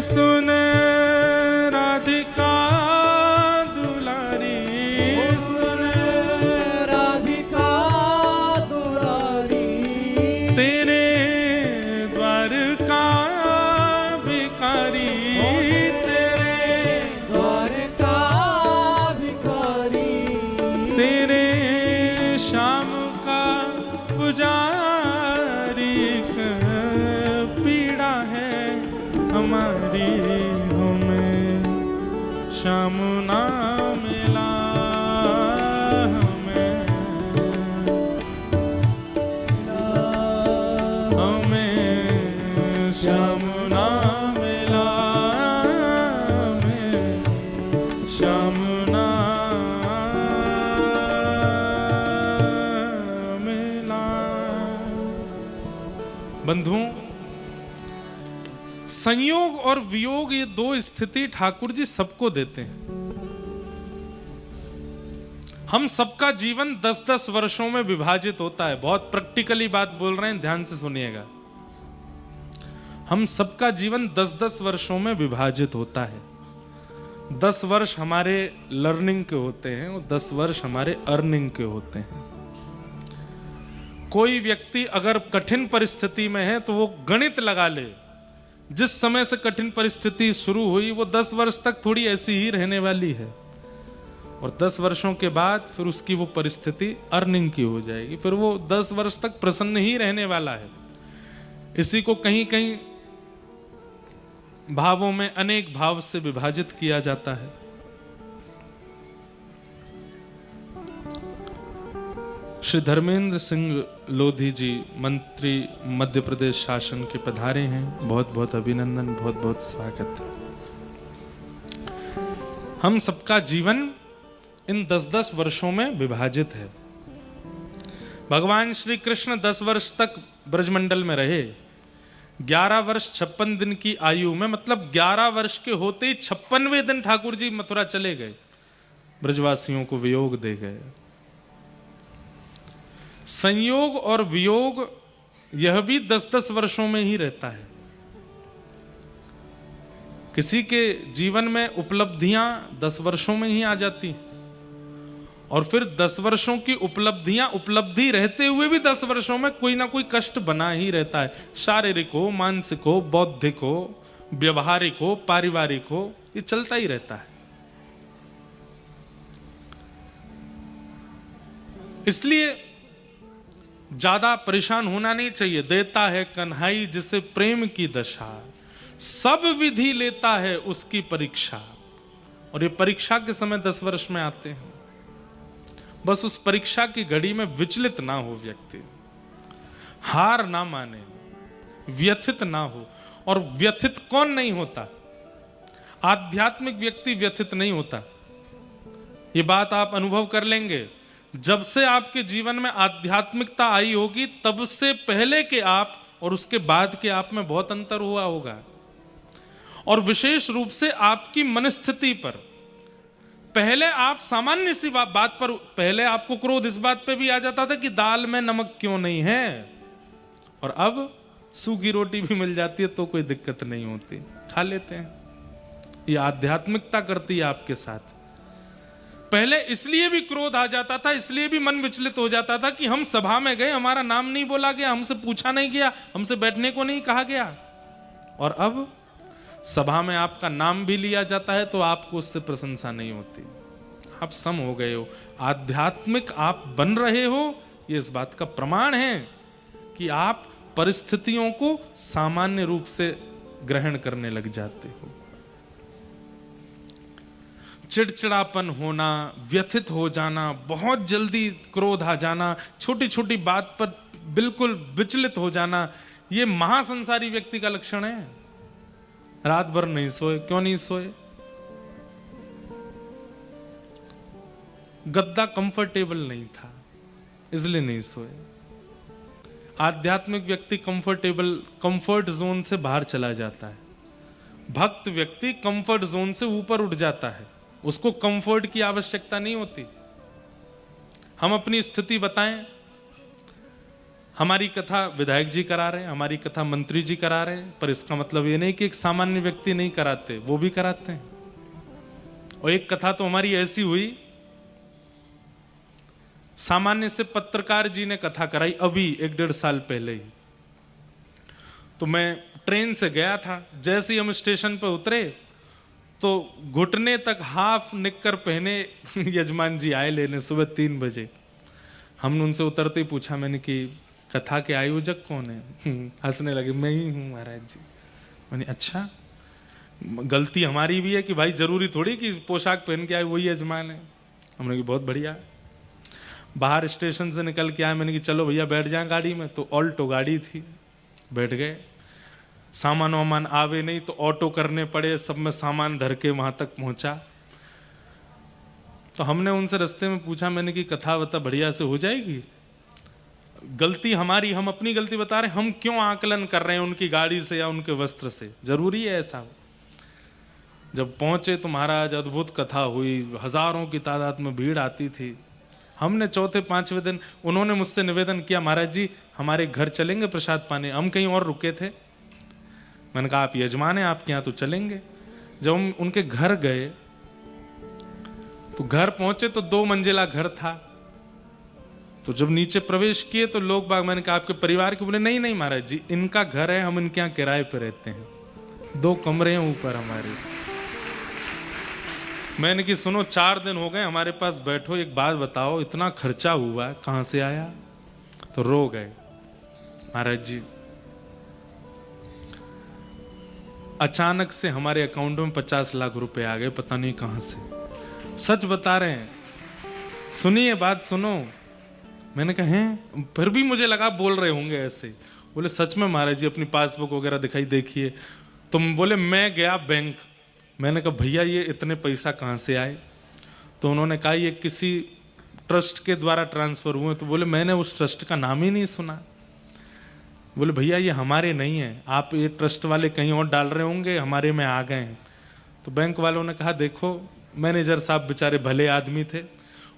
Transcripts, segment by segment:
सुन राधिका दुलारी, सुन राधिका दुलारी, तेरे द्वार का भिखारी, तेरे द्वार का भिखारी, तेरे श्याम का पुजारी, पीड़ा है हमारी, हमें श्याम ना मिला, हमें श्याम ना मिला, हमें श्याम ना मिला। बंधुओं, संयोग और वियोग ये दो स्थिति ठाकुर जी सबको देते हैं। हम सबका जीवन 10-10 वर्षों में विभाजित होता है। बहुत प्रैक्टिकली बात बोल रहे हैं, ध्यान से सुनिएगा। हम सबका जीवन 10-10 वर्षों में विभाजित होता है। 10 वर्ष हमारे लर्निंग के होते हैं और 10 वर्ष हमारे अर्निंग के होते हैं। कोई व्यक्ति अगर कठिन परिस्थिति में है तो वो गणित लगा ले, जिस समय से कठिन परिस्थिति शुरू हुई वो 10 वर्ष तक थोड़ी ऐसी ही रहने वाली है, और 10 वर्षों के बाद फिर उसकी वो परिस्थिति अर्निंग की हो जाएगी, फिर वो 10 वर्ष तक प्रसन्न ही रहने वाला है। इसी को कहीं कहीं भावों में अनेक भाव से विभाजित किया जाता है। श्री धर्मेंद्र सिंह लोधी जी मंत्री मध्य प्रदेश शासन के पधारे हैं। बहुत बहुत अभिनंदन, बहुत बहुत स्वागत। हम सबका जीवन इन 10-10 वर्षों में विभाजित है। भगवान श्री कृष्ण 10 वर्ष तक ब्रजमंडल में रहे। 11 वर्ष 56 दिन की आयु में, मतलब 11 वर्ष के होते ही 56वें दिन ठाकुर जी मथुरा चले गए, ब्रजवासियों को वियोग दे गए। संयोग और वियोग यह भी 10-10 वर्षों में ही रहता है। किसी के जीवन में उपलब्धियां 10 वर्षों में ही आ जाती, और फिर 10 वर्षों की उपलब्धियां उपलब्धि रहते हुए भी 10 वर्षों में कोई ना कोई कष्ट बना ही रहता है। शारीरिक हो, मानसिक हो, बौद्धिक हो, व्यवहारिक हो, पारिवारिक हो, ये चलता ही रहता है। इसलिए ज्यादा परेशान होना नहीं चाहिए। देता है कन्हई जिसे प्रेम की दशा, सब विधि लेता है उसकी परीक्षा। और ये परीक्षा के समय 10 वर्ष में आते हैं। बस उस परीक्षा की घड़ी में विचलित ना हो व्यक्ति, हार ना माने, व्यथित ना हो। और व्यथित कौन नहीं होता? आध्यात्मिक व्यक्ति व्यथित नहीं होता। ये बात आप अनुभव कर लेंगे। जब से आपके जीवन में आध्यात्मिकता आई होगी, तब से पहले के आप और उसके बाद के आप में बहुत अंतर हुआ होगा। और विशेष रूप से आपकी मनस्थिति पर। पहले आप सामान्य सी बात पर, पहले आपको क्रोध इस बात पे भी आ जाता था कि दाल में नमक क्यों नहीं है, और अब सूखी रोटी भी मिल जाती है तो कोई दिक्कत नहीं होती, खा लेते हैं। ये आध्यात्मिकता करती है आपके साथ। पहले इसलिए भी क्रोध आ जाता था, इसलिए भी मन विचलित हो जाता था कि हम सभा में गए, हमारा नाम नहीं बोला गया, हमसे पूछा नहीं गया, हमसे बैठने को नहीं कहा गया। और अब सभा में आपका नाम भी लिया जाता है तो आपको उससे प्रशंसा नहीं होती। आप सम हो गए हो, आध्यात्मिक आप बन रहे हो। ये इस बात का प्रमाण है कि आप परिस्थितियों को सामान्य रूप से ग्रहण करने लग जाते हो। चिड़चिड़ापन होना, व्यथित हो जाना, बहुत जल्दी क्रोध आ जाना, छोटी छोटी बात पर बिल्कुल विचलित हो जाना, ये महासंसारी व्यक्ति का लक्षण है। रात भर नहीं सोए, क्यों नहीं सोए? गद्दा कंफर्टेबल नहीं था, इसलिए नहीं सोए। आध्यात्मिक व्यक्ति कंफर्ट जोन से बाहर चला जाता है। भक्त व्यक्ति कंफर्ट जोन से ऊपर उठ जाता है, उसको कंफर्ट की आवश्यकता नहीं होती। हम अपनी स्थिति बताएं, हमारी कथा विधायक जी करा रहे हैं, हमारी कथा मंत्री जी करा रहे हैं, पर इसका मतलब ये नहीं कि एक सामान्य व्यक्ति नहीं कराते, वो भी कराते हैं। और एक कथा तो हमारी ऐसी हुई, सामान्य से पत्रकार जी ने कथा कराई अभी 1-1.5 साल पहले ही। तो मैं ट्रेन से गया था, जैसे ही हम स्टेशन पर उतरे तो घुटने तक हाफ निक्कर पहने यजमान जी आए लेने सुबह 3 बजे। हमने उनसे उतरते ही पूछा, मैंने कि कथा के आयोजक कौन है? हंसने लगे, मैं ही हूँ महाराज जी। मैंने अच्छा, गलती हमारी भी है कि भाई जरूरी थोड़ी कि पोशाक पहन के आए वही यजमान है। हमने कि बहुत बढ़िया। बाहर स्टेशन से निकल के आए, मैंने कि चलो भैया बैठ जाए गाड़ी में, तो ऑल्टो गाड़ी थी, बैठ गए। सामान वामान आवे नहीं तो ऑटो करने पड़े, सब में सामान धर के वहां तक पहुंचा। तो हमने उनसे रास्ते में पूछा, मैंने कि कथा बता बढ़िया से हो जाएगी? गलती हमारी, हम अपनी गलती बता रहे हैं, हम क्यों आकलन कर रहे हैं उनकी गाड़ी से या उनके वस्त्र से? जरूरी है ऐसा? जब पहुंचे तो महाराज अद्भुत कथा हुई, हजारों की तादाद में भीड़ आती थी। हमने 4-5वें दिन उन्होंने मुझसे निवेदन किया, महाराज जी हमारे घर चलेंगे प्रसाद पाने? हम कहीं और रुके थे। मैंने कहा आप यजमान हैं, आपके यहाँ तो चलेंगे। जब हम उनके घर गए तो घर पहुंचे तो 2 मंजिला घर था। तो जब नीचे प्रवेश किए तो लोग बाग, मैंने कहा आपके परिवार के? बोले नहीं नहीं महाराज जी, इनका घर है, हम इनके यहाँ किराए पे रहते हैं, 2 कमरे हैं ऊपर हमारे। मैंने कि सुनो 4 दिन हो गए हमारे पास, बैठो एक बात बताओ, इतना खर्चा हुआ कहां से आया? तो रो गए। महाराज जी अचानक से हमारे अकाउंट में 50 लाख रुपए आ गए, पता नहीं कहां से। सच बता रहे हैं, सुनिए बात सुनो। मैंने कहा हैं? फिर भी मुझे लगा बोल रहे होंगे ऐसे। बोले सच में महाराज जी, अपनी पासबुक वगैरह दिखाई, देखिए। तुम बोले मैं गया बैंक। मैंने कहा भैया ये इतने पैसा कहाँ से आए? तो उन्होंने कहा ये किसी ट्रस्ट के द्वारा ट्रांसफर हुए। तो बोले मैंने उस ट्रस्ट का नाम ही नहीं सुना। बोले भैया ये हमारे नहीं है, आप ये ट्रस्ट वाले कहीं और डाल रहे होंगे, हमारे में आ गए हैं। तो बैंक वालों ने कहा देखो, मैनेजर साहब बेचारे भले आदमी थे,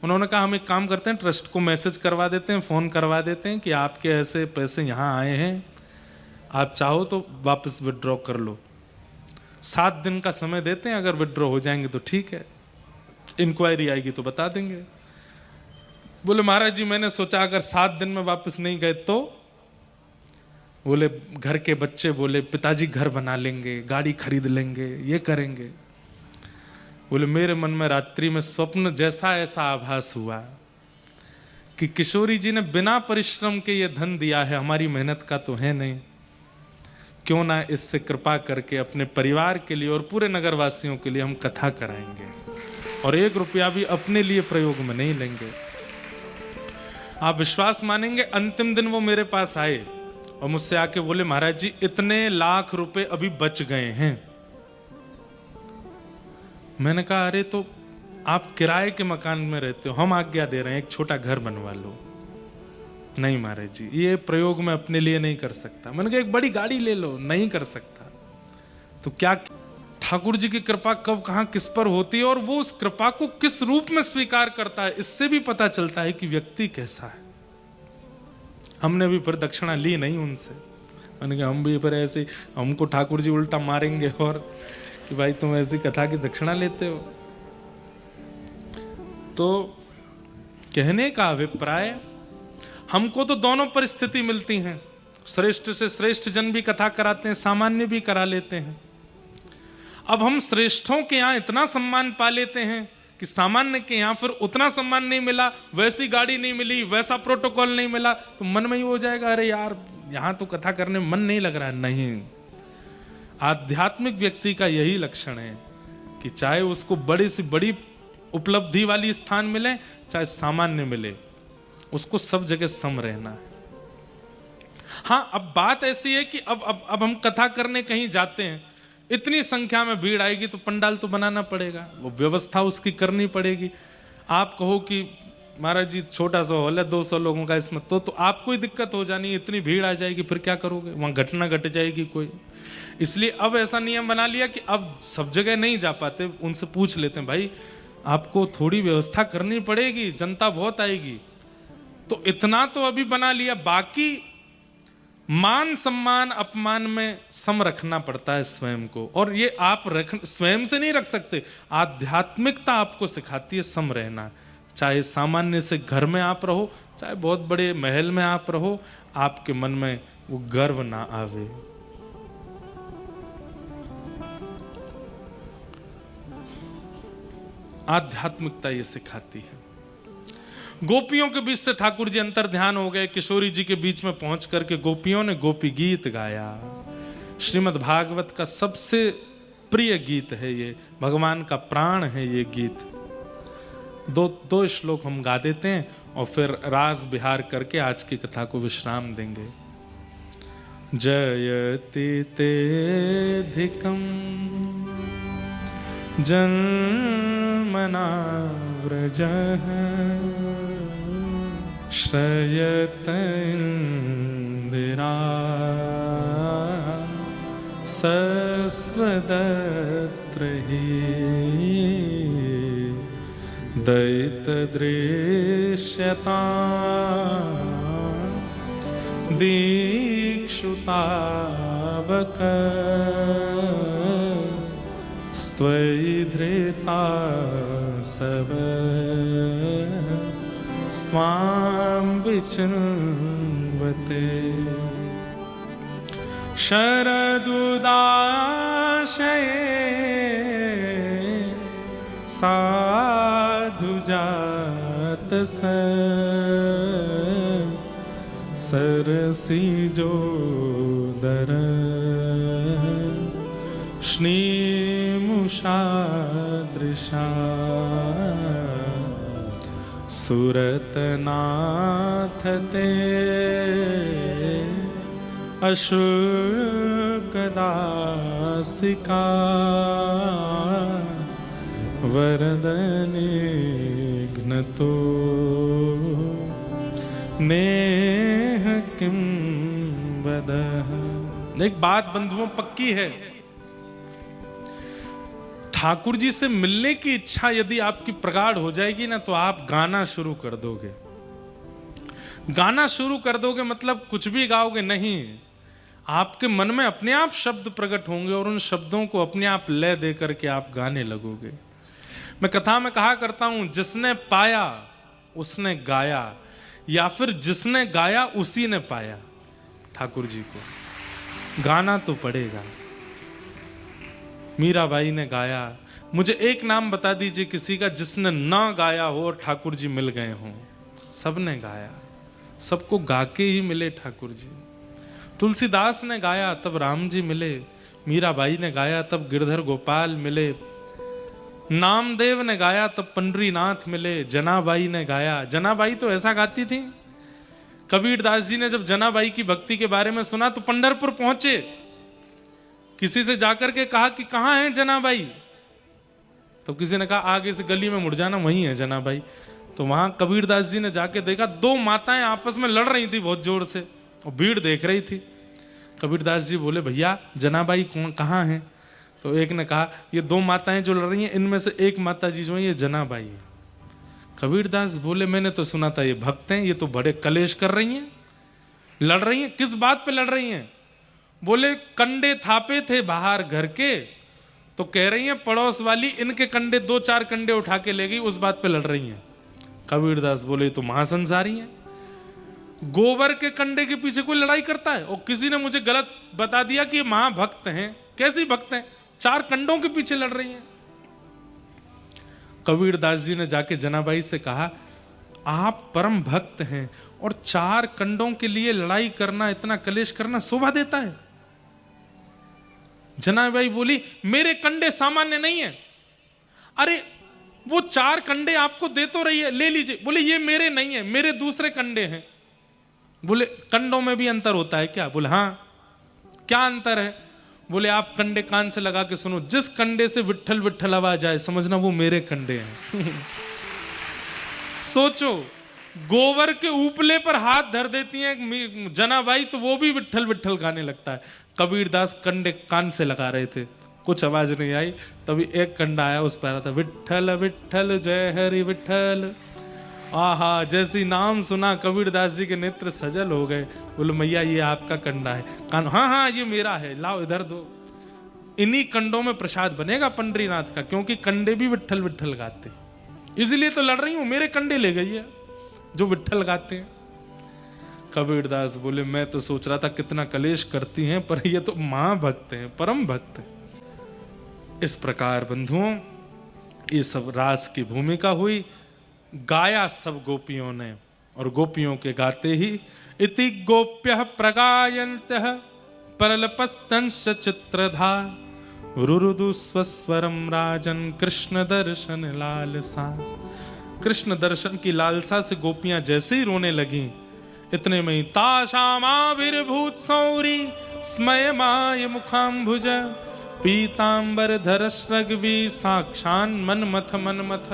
उन्होंने कहा हम एक काम करते हैं, ट्रस्ट को मैसेज करवा देते हैं, फ़ोन करवा देते हैं कि आपके ऐसे पैसे यहाँ आए हैं, आप चाहो तो वापस विड्रॉ कर लो। 7 दिन का समय देते हैं, अगर विड्रॉ हो जाएंगे तो ठीक है, इंक्वायरी आएगी तो बता देंगे। बोले महाराज जी मैंने सोचा अगर 7 दिन में वापस नहीं गए तो? बोले घर के बच्चे बोले पिताजी घर बना लेंगे, गाड़ी खरीद लेंगे, ये करेंगे। बोले मेरे मन में रात्रि में स्वप्न जैसा ऐसा आभास हुआ कि किशोरी जी ने बिना परिश्रम के ये धन दिया है, हमारी मेहनत का तो है नहीं, क्यों ना इससे कृपा करके अपने परिवार के लिए और पूरे नगरवासियों के लिए हम कथा कराएंगे और 1 रुपया भी अपने लिए प्रयोग में नहीं लेंगे। आप विश्वास मानेंगे, अंतिम दिन वो मेरे पास आए और मुझसे आके बोले महाराज जी इतने लाख रुपए अभी बच गए हैं। मैंने कहा अरे तो आप किराए के मकान में रहते हो, हम आज्ञा दे रहे हैं एक छोटा घर बनवा लो। नहीं महाराज जी ये प्रयोग मैं अपने लिए नहीं कर सकता। मैंने कहा एक बड़ी गाड़ी ले लो। नहीं कर सकता। तो क्या ठाकुर जी की कृपा कब कहां किस पर होती है और वो उस कृपा को किस रूप में स्वीकार करता है, इससे भी पता चलता है कि व्यक्ति कैसा है। हमने भी फिर दक्षिणा ली नहीं उनसे। मैंने कहा हम भी फिर ऐसे, हमको ठाकुर जी उल्टा मारेंगे और कि भाई तुम ऐसी कथा की दक्षिणा लेते हो। तो कहने का अभिप्राय, हमको तो दोनों परिस्थिति मिलती हैं, श्रेष्ठ से श्रेष्ठ जन भी कथा कराते हैं, सामान्य भी करा लेते हैं। अब हम श्रेष्ठों के यहाँ इतना सम्मान पा लेते हैं कि सामान्य के यहाँ फिर उतना सम्मान नहीं मिला, वैसी गाड़ी नहीं मिली, वैसा प्रोटोकॉल नहीं मिला, तो मन में ही हो जाएगा अरे यार यहाँ तो कथा करने मन नहीं लग रहा है। नहीं, आध्यात्मिक व्यक्ति का यही लक्षण है कि चाहे उसको बड़ी से बड़ी उपलब्धि वाली स्थान मिले, चाहे सामान्य मिले, उसको सब जगह सम रहना है। हाँ, अब बात ऐसी है कि अब हम कथा करने कहीं जाते हैं, इतनी संख्या में भीड़ आएगी तो पंडाल तो बनाना पड़ेगा, वो व्यवस्था उसकी करनी पड़ेगी। आप कहो कि महाराज जी छोटा सा हॉल है 200 लोगों का, इसमें तो आपको ही दिक्कत हो जानी, इतनी भीड़ आ जाएगी, फिर क्या करोगे? वहां घटना घट जाएगी कोई। इसलिए अब ऐसा नियम बना लिया कि अब सब जगह नहीं जा पाते, उनसे पूछ लेते हैं भाई आपको थोड़ी व्यवस्था करनी पड़ेगी, जनता बहुत आएगी। तो इतना तो अभी बना लिया, बाकी मान सम्मान अपमान में सम रखना पड़ता है स्वयं को, और ये आप स्वयं से नहीं रख सकते। आध्यात्मिकता आपको सिखाती है सम रहना। चाहे सामान्य से घर में आप रहो, चाहे बहुत बड़े महल में आप रहो, आपके मन में वो गर्व ना आवे। आध्यात्मिकता ये सिखाती है। गोपियों के बीच से ठाकुर जी अंतर ध्यान हो गए। किशोरी जी के बीच में पहुंच करके गोपियों ने गोपी गीत गाया। श्रीमद् भागवत का सबसे प्रिय गीत है ये, भगवान का प्राण है ये गीत। दो श्लोक हम गा देते हैं और फिर रास बिहार करके आज की कथा को विश्राम देंगे। जयति तेधिकं जन्मना व्रजः श्रयत इंदिरा सस्वदत्र हि दयितदृश्यता दीक्षुतावक स्त्वयि धृता सब स्वाम विचिन्वते शरदुदाशये साधुजात सरसिजोदर श्रीमुषादृशा सुरतनाथ ते अशुकदासिका वरदनिघ्नतो नेह किं वदः। एक बात बंधुओं पक्की है, ठाकुर जी से मिलने की इच्छा यदि आपकी प्रगाढ़ हो जाएगी ना, तो आप गाना शुरू कर दोगे। गाना शुरू कर दोगे मतलब कुछ भी गाओगे नहीं, आपके मन में अपने आप शब्द प्रकट होंगे और उन शब्दों को अपने आप लय दे करके आप गाने लगोगे। मैं कथा में कहा करता हूं, जिसने पाया उसने गाया, या फिर जिसने गाया उसी ने पाया। ठाकुर जी को गाना तो पड़ेगा। मीराबाई ने गाया। मुझे एक नाम बता दीजिए किसी का जिसने ना गाया हो और ठाकुर जी मिल गए हों। सबने गाया, सबको गा के ही मिले ठाकुर जी। तुलसीदास ने गाया तब राम जी मिले, मीराबाई ने गाया तब गिरधर गोपाल मिले, नामदेव ने गाया तब पंडरीनाथ मिले, जनाबाई ने गाया। जनाबाई तो ऐसा गाती थी, कबीरदास जी ने जब जनाबाई की भक्ति के बारे में सुना तो पंढरपुर पहुंचे, किसी से जाकर के कहा कि कहां है जनाबाई, तो किसी ने कहा आगे से गली में मुड़ जाना, वहीं है जनाबाई। तो वहां कबीरदास जी ने जाके देखा, दो माताएं आपस में लड़ रही थी बहुत जोर से और भीड़ देख रही थी। कबीरदास जी बोले भैया जनाबाई कहाँ है? तो एक ने कहा ये दो माताएं जो लड़ रही हैं इनमें से एक माता जी जो है ये जनाबाई है। कबीरदास बोले मैंने तो सुना था ये भक्त हैं, ये तो बड़े कलेश कर रही हैं, लड़ रही हैं। किस बात पे लड़ रही हैं? बोले कंडे थापे थे बाहर घर के, तो कह रही हैं पड़ोस वाली इनके कंडे 2-4 कंडे उठा के ले गई, उस बात पे लड़ रही हैं। कबीरदास बोले तो महासंसारी हैं, गोबर के कंडे के पीछे कोई लड़ाई करता है? और किसी ने मुझे गलत बता दिया कि ये महाभक्त हैं। कैसी भक्त हैं? 4 कंडों के पीछे लड़ रही हैं। कबीरदास जी ने जाके जनाबाई से कहा आप परम भक्त हैं और 4 कंडों के लिए लड़ाई करना, इतना कलेश करना शोभा देता है? जनाबाई बोली मेरे कंडे सामान्य नहीं है। अरे वो 4 कंडे आपको दे तो रही है, ले लीजिए। बोले ये मेरे नहीं है, मेरे दूसरे कंडे हैं। बोले कंडों में भी अंतर होता है क्या? बोले हाँ। क्या अंतर है? बोले आप कंडे कान से लगा के सुनो, जिस कंडे से विट्ठल विट्ठल आवाज आए समझना वो मेरे कंडे हैं। सोचो, गोबर के ऊपले पर हाथ धर देती हैं जनाबाई तो वो भी विट्ठल विट्ठल गाने लगता है। कबीरदास कंडे कान से लगा रहे थे, कुछ आवाज नहीं आई, तभी एक कंडा आया, उस पर आता विट्ठल विट्ठल जय हरि विट्ठल। आहा, जैसी नाम सुना कबीरदास जी के नेत्र सजल हो गए। बोले मैया ये आपका कंडा है। कान, हाँ हाँ ये मेरा है, लाओ इधर दो। इन्हीं कंडों में प्रसाद बनेगा पंडरीनाथ का, क्योंकि कंडे भी विट्ठल विट्ठल गाते, इसलिए तो लड़ रही हूं, मेरे कंडे ले गई है जो विट्ठल गाते हैं। कबीरदास बोले मैं तो सोच रहा था कितना कलेश करती हैं, पर ये तो महाभक्त हैं, परम भक्त हैं। इस प्रकार बंधुओं ये सब रास की भूमिका हुई, गाया सब गोपियों ने, और गोपियों के गाते ही इति गोप्यः प्रगायन्तः परलपस्तंश चित्रधा रुरुदु स्वस्वरम राजन कृष्ण दर्शन लालसा। कृष्ण दर्शन की लालसा से गोपियां जैसे ही रोने लगी, इतने में ही ताशामाविर्भूत सौरी स्मयमाय मुखाम्भुज पीतांबर धरस्रग्वी साक्षान मनमथ मनमथ।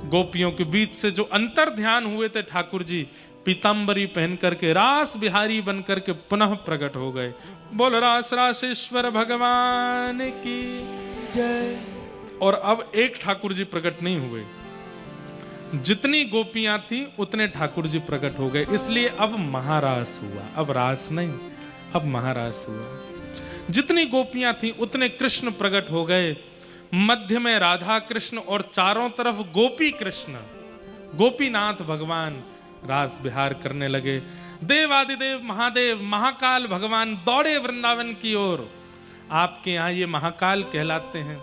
गोपियों के बीच से जो अंतर ध्यान हुए थे ठाकुर जी, पीतांबरी पहन करके रास बिहारी बन करके पुनः प्रकट हो गए। बोल रास रासेश्वर भगवान की जय। और अब एक ठाकुर जी प्रकट नहीं हुए, जितनी गोपियां थी उतने ठाकुर जी प्रकट हो गए, इसलिए अब महारास हुआ। अब रास नहीं, अब महारास हुआ। जितनी गोपियां थी उतने कृष्ण प्रकट हो गए। मध्य में राधा कृष्ण और चारों तरफ गोपी कृष्ण, गोपीनाथ भगवान रास विहार करने लगे। देवादिदेव महादेव महाकाल भगवान दौड़े वृंदावन की ओर। आपके यहाँ ये महाकाल कहलाते हैं,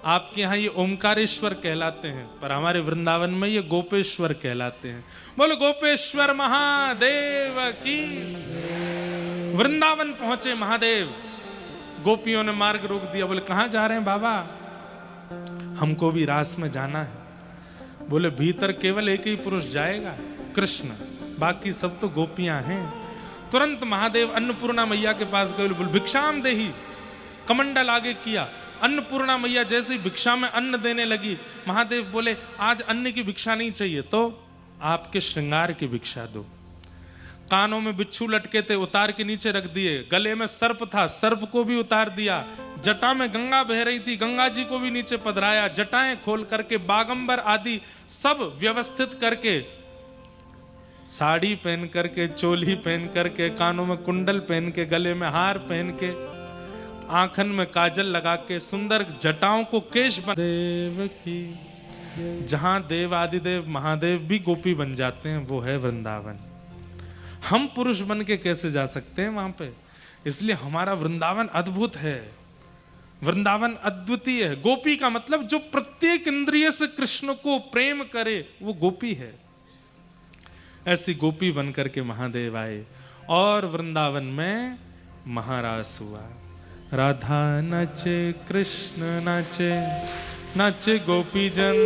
आपके यहाँ ये ओमकारेश्वर कहलाते हैं, पर हमारे वृंदावन में ये गोपेश्वर कहलाते हैं। बोलो गोपेश्वर महादेव की। वृंदावन पहुंचे महादेव, गोपियों ने मार्ग रोक दिया। बोले कहाँ जा रहे हैं बाबा? हमको भी रास में जाना है। बोले भीतर केवल एक ही पुरुष जाएगा, कृष्ण, बाकी सब तो गोपियां हैं। तुरंत महादेव अन्नपूर्णा मैया के पास गए। बोले भिक्षाम देही, कमंडल आगे किया। अन्नपूर्णा मैया जैसे ही भिक्षा में अन्न देने लगी, महादेव बोले आज अन्न की भिक्षा नहीं चाहिए, तो आपके श्रृंगार की भिक्षा दो। कानों में बिच्छू लटके थे, उतार के नीचे रख दिए। गले में सर्प था, सर्प को भी उतार दिया। जटा में गंगा बह रही थी, गंगा जी को भी नीचे पधराया। जटाएं खोल करके बागंबर आदि सब व्यवस्थित करके, साड़ी पहन करके, चोली पहन करके, कानों में कुंडल पहन के, गले में हार पहन के, आंखन में काजल लगा के, सुंदर जटाओं को केश बन। देव की। जहां देव आदिदेव महादेव भी गोपी बन जाते हैं वो है वृंदावन। हम पुरुष बन के कैसे जा सकते हैं वहां पे? इसलिए हमारा वृंदावन अद्भुत है, वृंदावन अद्वितीय है। गोपी का मतलब जो प्रत्येक इंद्रिय से कृष्ण को प्रेम करे वो गोपी है। ऐसी गोपी बन करके महादेव आए और वृंदावन में महारास हुआ। राधा नचे कृष्ण नाचे, नाचे गोपी जन।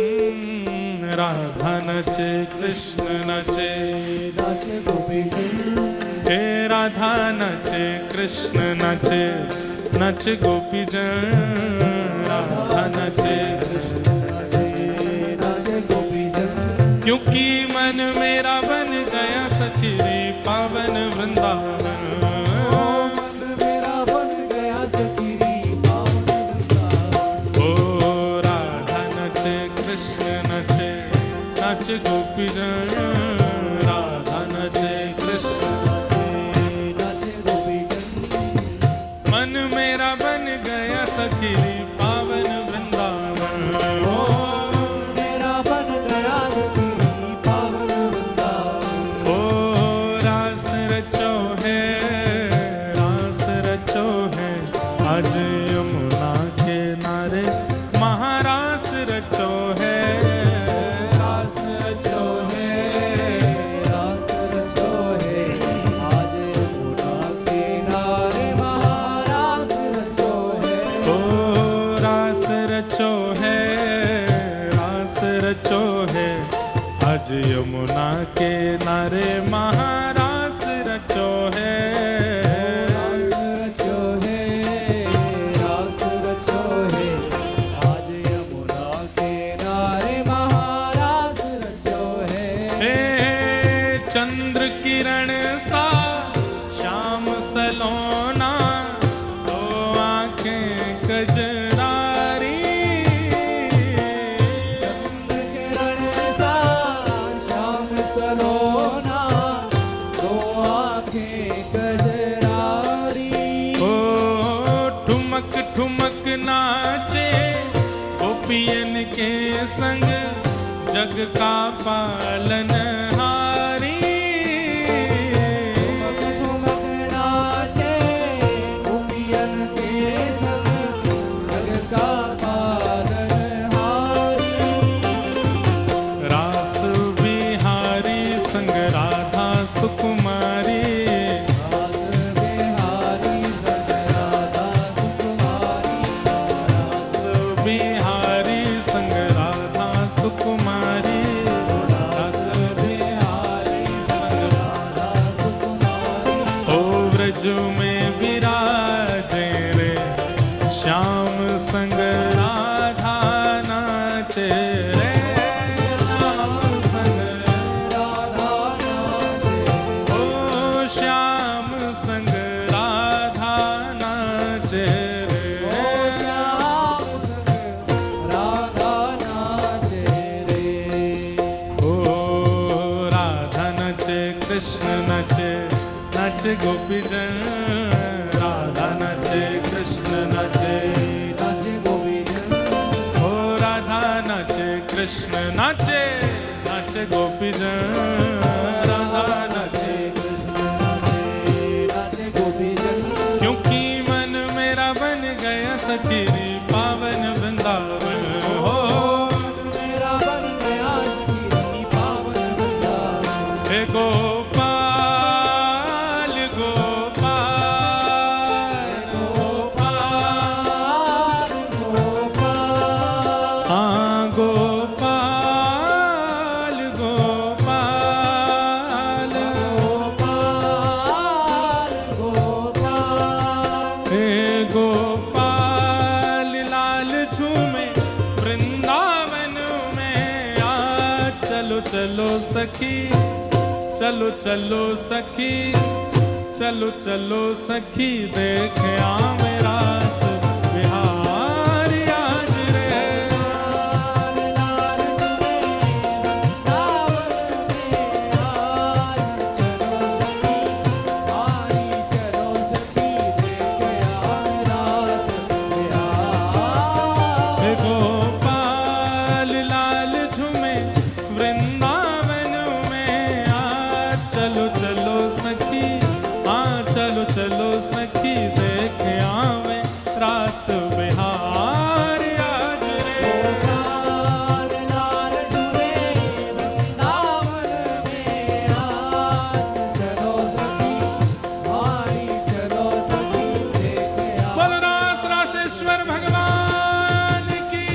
राधा नचे कृष्ण नाचे, नाचे गोपी जन। हे राधा नचे कृष्ण नाचे, नाचे गोपी जन। राधा नचे कृष्ण नाचे, नाचे गोपी जन। क्योंकि मन मेरा बन गया सखी रे पावन वृंदावन। मन मेरा बन गया सखी रे पावन वृंदावन। ओ राधा नचे कृष्ण नचे, नाचे गोपी जन। राधा नचे कृष्ण नाचे, नाचे गोपी जन। मन मेरा बन गया सखी रे पावन वृंदावन। मेरा बन गया सखी रे पावन वृंदावन। ओ रास रचो है, रास रचो है, आज यमुना के नारे महारास रचो है। रास रचो है, रास रचो है, आज यमुना किनारे महारास रचो है। ओ रास रचो है, रास रचो है, आज यमुना के नारे महारास रचो है। रास रचो है, रास रचो है, आज यमुना किनारे महारास रचो है। हे चंद्र किरण सा श्याम सलोना, तो आंखें कजरारी। चंद्र किरण सा नाचे गोपियन के संग जग का पालन हारी। ठुमक नाचे गोपियन के संग जग का पालनहारी। रास बिहारी संग राधा सुकुमारी। रास बिहारी संग राधा सुकुमारी। रास बिहारी संग राधा सुकुमारी। रास बिहारी संग राधा सुकुमारी। ओ व्रज में विराजे रे श्याम संग राधा नाचे रे। श्याम संग राधा नाचे। ओ श्याम संग राधा नाचे रे। ओ श्याम संग राधा नाचे रे। ओ राधा नाचे कृष्ण नाचे नाचे गोपीजन। राधा नाचे कृष्ण नाचे नाचे गोपीजन। ओ राधा नाचे कृष्ण नाचे नाचे गोपीजन। राधा नाचे कृष्ण नाचे नाचे गोपीजन। क्योंकि मन मेरा बन गया सखी पावन वृंदावन हो। मेरा बन गया सखी पावन वृंदावन। हे गोपाल गोपाल गोपाल गोपाल। हाँ गोपाल गोपाल गोपाल गोपाल। हे गोपाल लाल झूमे वृंदावन में आ। चलो चलो सखी चलो चलो सखी चलो चलो सखी देख आ मेरा बिहारी आज रे। लाल लाल चुमे वृंदावन में आज। चलो सखी देख आ रास बिहार। हे गोपाल लाल झूमे वृंदावन में आ। चलो चलो सखी हाँ चलो चलो सखी देख आवे रास बिहार आज रे। लाल लाल चुमे वृंदावन में आज। चलो सखी चलो सखी देख आ। बोलो रास राशेश्वर भगवान की।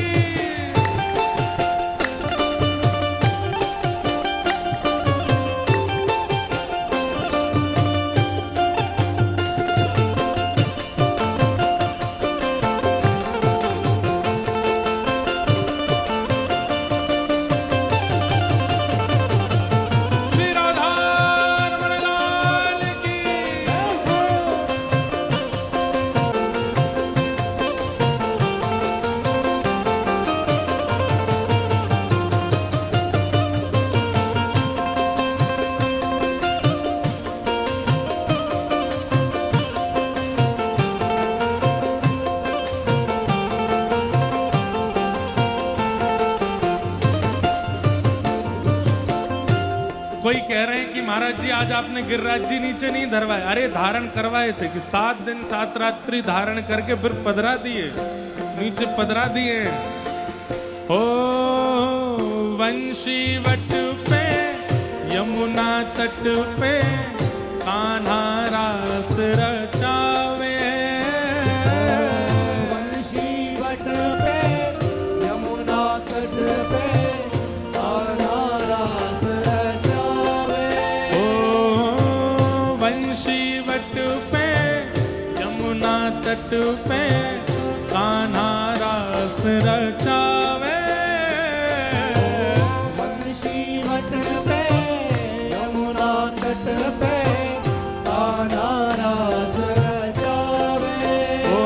श्री राधा रमण लाल की। कोई कह रहे हैं कि महाराज जी आज आपने गिरिराज जी नीचे नहीं धरवाए। अरे धारण करवाए थे कि 7 दिन 7 रात्रि धारण करके फिर पधरा दिए, नीचे पधरा दिए। ओ वंशी वट पे यमुना तट पे कान्हा रास रचावे। वंशी वट पे यमुना तट पे कान्हा रास रचावे। ओ वंशी वट पे यमुना तट पे कान्हा रास रचावे। वंशी वट पे यमुना तट पे कान्हा रास रचावे। ओ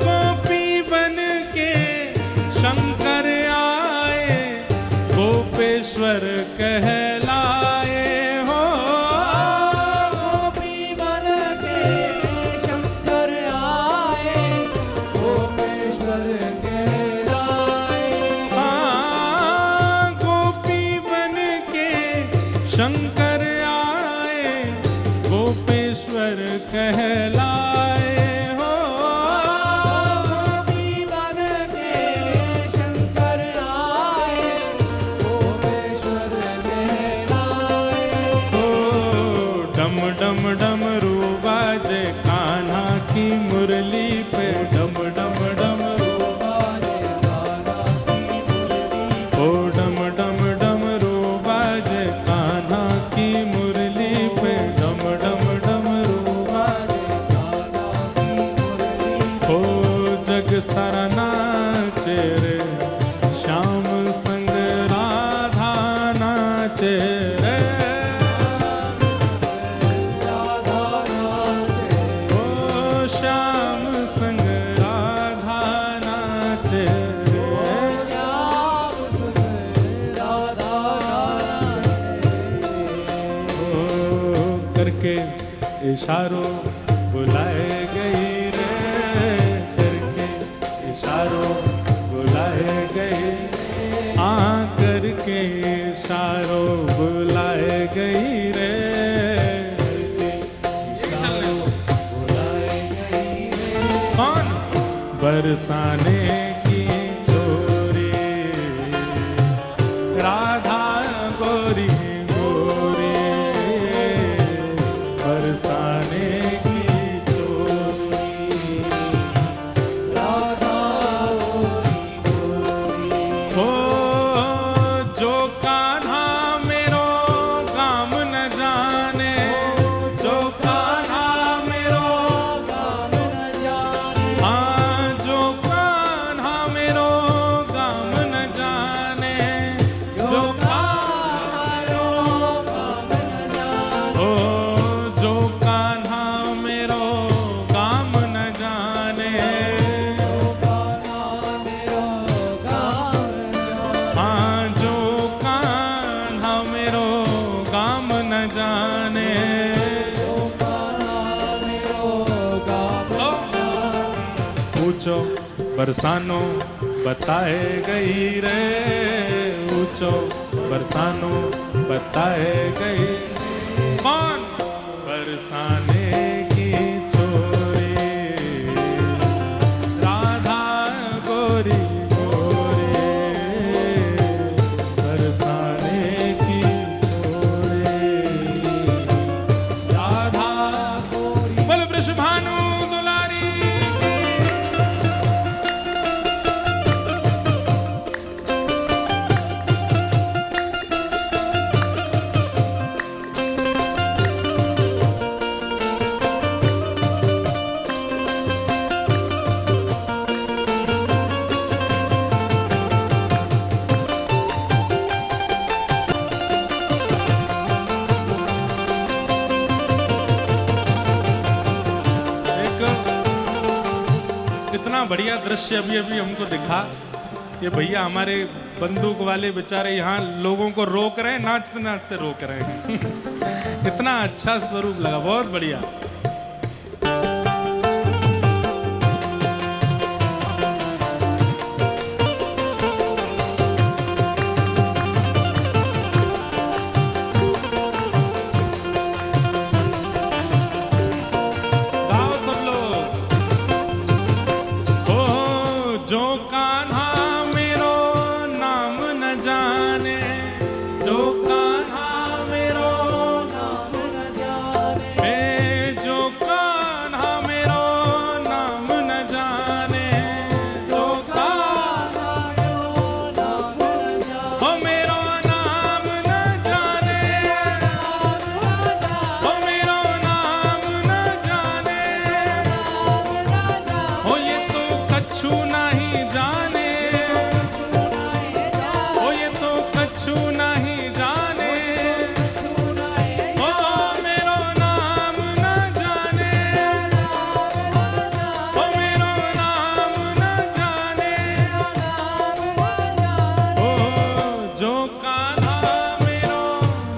गोपी बन के शंकर आए गोपेश्वर कहलाए हो। गोपी बन के शंकर आए नाचे रे, श्याम संग राधा नाचे रे, राधा नाचे, ओ श्याम संग राधा नाचे रे, श्याम संग राधा नाचे, ओ करके इशारों बुलाए गई रे, करके इशारों बुलाए गई, करके इशारों बुलाए गई रे, इशारों बुलाए गई रे, कौन बरसाने की छोरी, राधा गोरी गोरी, बरसाने की छोरी, राधा गोरी गोरी, ओ जो कान्हा मेरो काम न जाने, जो कान्हा मेरो, काम न जाने, हाँ जो कान्हा मेरो काम न जाने, जो कान्हा काम न जाने, ओ जो कान्हा मेरो काम न जाने, कान्हा मेरो काम न जाने, हाँ जो कान्हा मेरो काम न जाने, कान्हा मेरो काम न जाने, ऊंचो बरसानो बताए गई रे, ऊंचो बरसानो बताए गई, कौन बरसाने की छोरी, राधा गोरी गोरी, बरसाने की छोरी, राधा गोरी, बोल वृषभानु दुलारी की। एक इतना बढ़िया दृश्य अभी अभी हमको दिखा, ये भैया हमारे बंदूक वाले बेचारे यहाँ लोगों को रोक रहे हैं, नाचते नाचते रोक रहे हैं। इतना अच्छा स्वरूप लगा, बहुत बढ़िया। गाओ सब लोग। ओ जो कान्हा मेरो नाम न जाने, जो कान्हा मेरो नाम न जाने, ए जो कान्हा मेरो नाम न जाने, जो कान्हा मेरो नाम न जाने, ओ मेरो नाम न जाने, ओ मेरो नाम न जाने, ओ ये तो कछु नहीं जाने, ओ ये तो कछु नहीं जाने, ओ मेरो नाम न जाने, ओ मेरो नाम न जाने, ओ जो कान्हा मेरो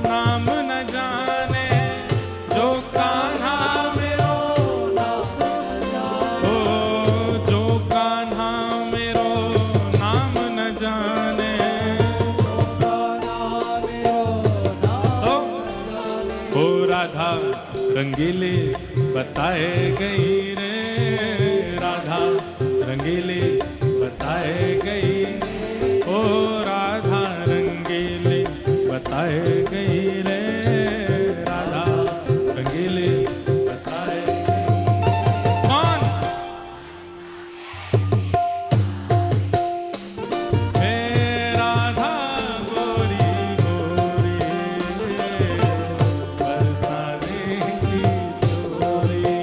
नाम न जाने, जो कान्हा मेरो, ओ जो कान्हा मेरो नाम न जाने, ओ राधा रंगीली बताए गई रे, राधा रंगीली बताए गई, ओ राधा रंगीली बताए गई रे, राधा रंगीली बताए गई। कौन? हे राधा गोरी गोरी, बरसाने की छोरी,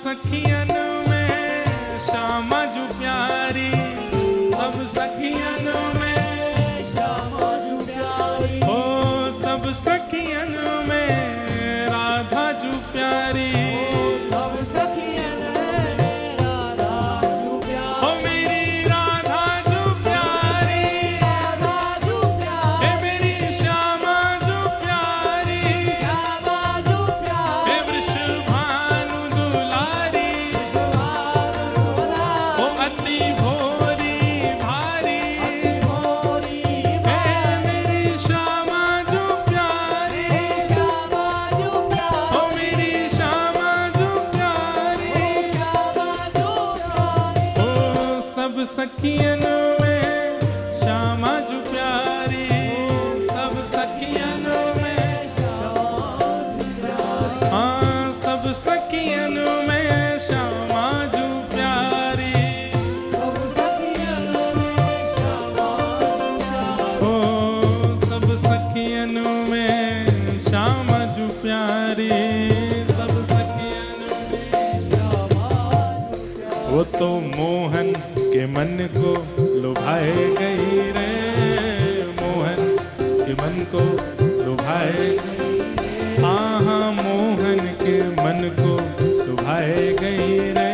सखियन में श्यामा जो प्यारी, सब सखियन में श्यामा जो प्यारी, हो सब सखियन में राधा जो प्यारी, सब सखियन में राधा जो प्यारी, हो मेरी राधा जो प्यारी, राधा जो प्यारी, हे मेरी श्यामा जो प्यारी, श्यामा जो प्यारी, हे वृषभानु दुलारी, विश्वभानु दुलारी, हो अति भोरी भारी, मोरी हे मेरी श्यामा जो प्यारी, श्यामा जो प्यारी, हो मेरी श्यामा जो प्यारी, श्यामा जो प्यारी, हो सब सखियन में श्यामा जो प्यारी, सब सखियन में, हाँ सब सखियन में श्यामा जो प्यारी, सब सखियन में श्यामा जो प्यारी, हो सब सखियन में श्यामा जो प्यारी, सब सखियन में, श्यामा जो प्यारी, वो तो मोहन के मन को लुभाए गई रे, मोहन के मन को लुभाए गई, हाँ हाँ मोहन के मन को लुभाए गई रे,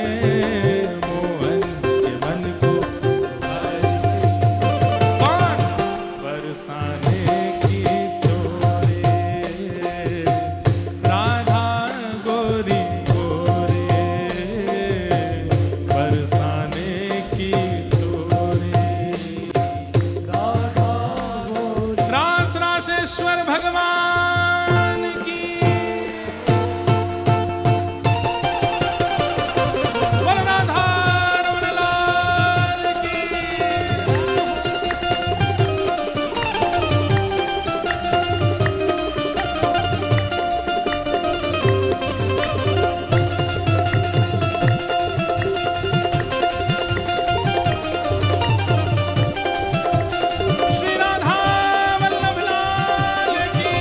मोहन के मन को लुभाए गई। कौन? बरसाने की छोरे, राधा गोरी गोरे, बरसाने की छोरे, राधा गोरी, रास रासेश्वर भगवान की, बोल राधा रमण लाल की। श्री राधा वल्लभ लाल की।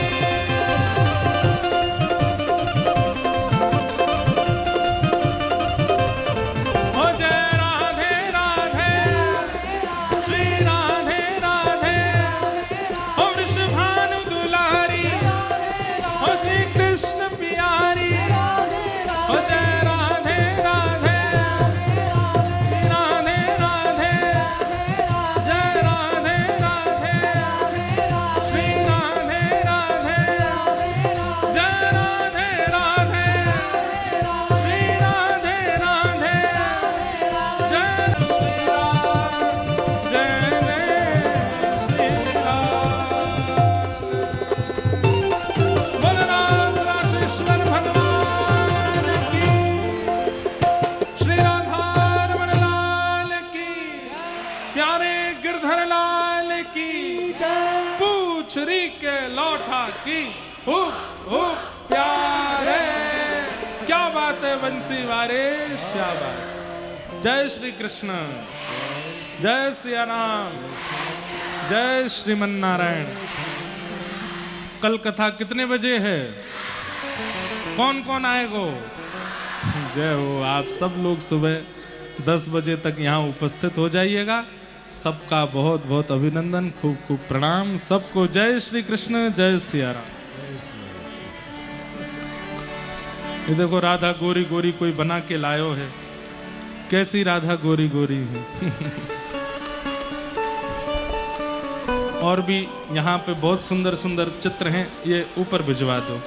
हो जय राधे राधे, श्री राधे राधे, हो वृषभानु दुलारी, हो श्री कृष्ण प्यारी, हो जय राधे राधे, राधे राधे, जय राधे राधे, श्री राधे राधे, जय राधे राधे, श्री राधे राधे, जय श्री राम, जय श्री राम। बोल रास रासेश्वर भगवान की, श्री राधा रमण लाल की, प्यारे गिरधर लाल की, पूछरी के लौठा की, प्यारे, क्या बात है बंसी वारे, शाबाश। जय श्री कृष्ण, जय सिया राम, जय श्रीमन नारायण। कल कथा कितने बजे है? कौन कौन आएगो? जय हो, आप सब लोग सुबह 10 बजे तक यहाँ उपस्थित हो जाइएगा। सबका बहुत बहुत अभिनंदन, खूब खूब प्रणाम सबको। जय श्री कृष्ण, जय सिया राम। ये देखो राधा गोरी गोरी कोई बना के लायो है, कैसी राधा गोरी गोरी है। और भी यहाँ पे बहुत सुंदर सुंदर चित्र हैं, ये ऊपर भिजवा दो।